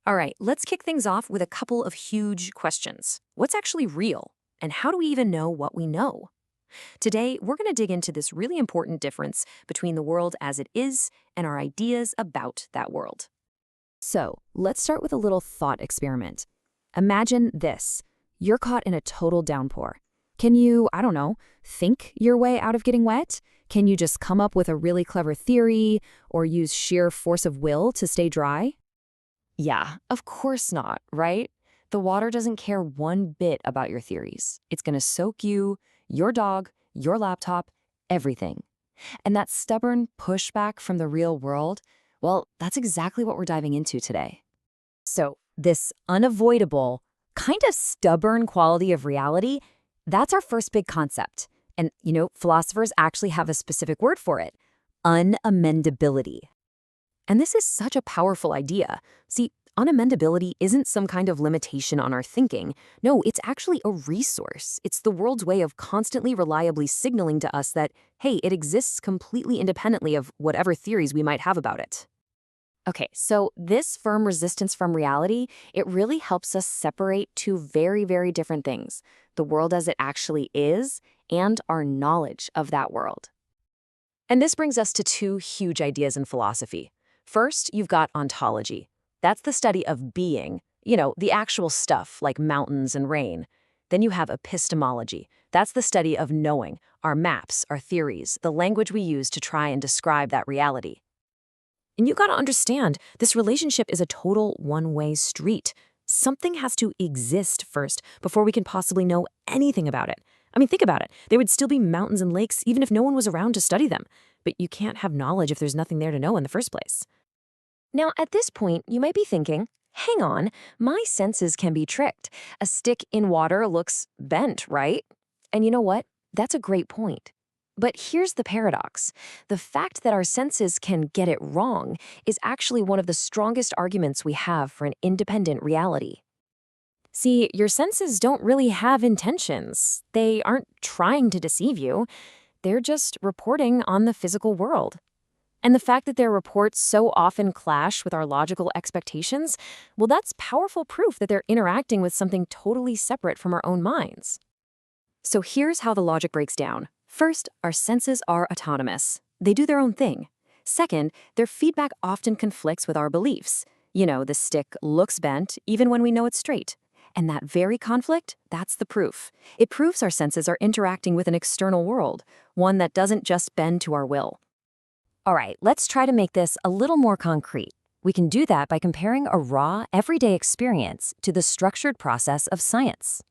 All right, let's kick things off with a couple of huge questions. What's actually real? And how do we even know what we know? Today, we're going to dig into this really important difference between the world as it is and our ideas about that world. So, let's start with a little thought experiment. Imagine this. You're caught in a total downpour. Can you, I don't know, think your way out of getting wet? Can you just come up with a really clever theory or use sheer force of will to stay dry? Yeah, of course not, right? The water doesn't care one bit about your theories. It's going to soak you, your dog, your laptop, everything. And that stubborn pushback from the real world, well, that's exactly what we're diving into today. So, this unavoidable, kind of stubborn quality of reality, that's our first big concept. And, philosophers actually have a specific word for it: unemendability. And this is such a powerful idea. See, unemendability isn't some kind of limitation on our thinking. No, it's actually a resource. It's the world's way of constantly reliably signaling to us that, hey, it exists completely independently of whatever theories we might have about it. Okay, so this firm resistance from reality, it really helps us separate two very, very different things: the world as it actually is and our knowledge of that world. And this brings us to two huge ideas in philosophy. First, you've got ontology. That's the study of being, the actual stuff like mountains and rain. Then you have epistemology. That's the study of knowing, our maps, our theories, the language we use to try and describe that reality. And you got to understand, this relationship is a total one-way street. Something has to exist first before we can possibly know anything about it. I mean, think about it. There would still be mountains and lakes even if no one was around to study them. But you can't have knowledge if there's nothing there to know in the first place. Now, at this point, you might be thinking, hang on, my senses can be tricked. A stick in water looks bent, right? And you know what? That's a great point. But here's the paradox. The fact that our senses can get it wrong is actually one of the strongest arguments we have for an independent reality. See, your senses don't really have intentions. They aren't trying to deceive you. They're just reporting on the physical world. And the fact that their reports so often clash with our logical expectations, well, that's powerful proof that they're interacting with something totally separate from our own minds. So here's how the logic breaks down. First, our senses are autonomous. They do their own thing. Second, their feedback often conflicts with our beliefs. The stick looks bent even when we know it's straight. And that very conflict, that's the proof. It proves our senses are interacting with an external world, one that doesn't just bend to our will. All right, let's try to make this a little more concrete. We can do that by comparing a raw, everyday experience to the structured process of science.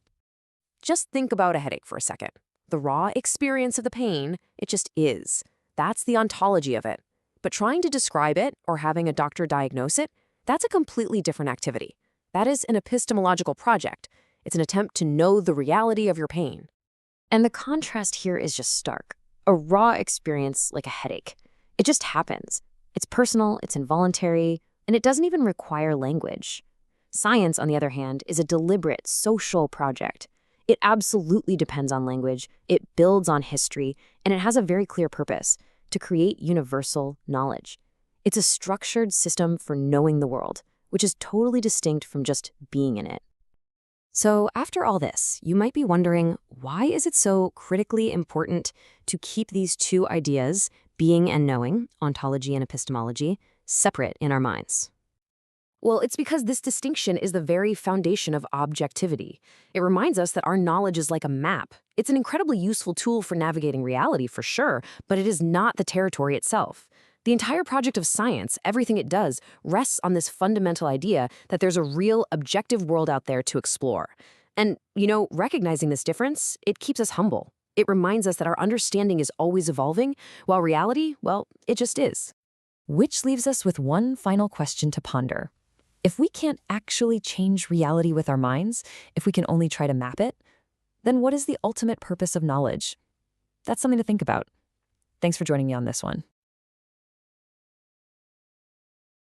Just think about a headache for a second. The raw experience of the pain, it just is. That's the ontology of it. But trying to describe it or having a doctor diagnose it, that's a completely different activity. That is an epistemological project. It's an attempt to know the reality of your pain. And the contrast here is just stark. A raw experience like a headache. It just happens. It's personal, it's involuntary, and it doesn't even require language. Science, on the other hand, is a deliberate social project. It absolutely depends on language, it builds on history, and it has a very clear purpose: to create universal knowledge. It's a structured system for knowing the world, which is totally distinct from just being in it. So after all this, you might be wondering, why is it so critically important to keep these two ideas, being and knowing, ontology and epistemology, separate in our minds? Well, it's because this distinction is the very foundation of objectivity. It reminds us that our knowledge is like a map. It's an incredibly useful tool for navigating reality, for sure, but it is not the territory itself. The entire project of science, everything it does, rests on this fundamental idea that there's a real, objective world out there to explore. And, recognizing this difference, it keeps us humble. It reminds us that our understanding is always evolving, while reality, well, it just is. Which leaves us with one final question to ponder. If we can't actually change reality with our minds, if we can only try to map it, then what is the ultimate purpose of knowledge? That's something to think about. Thanks for joining me on this one.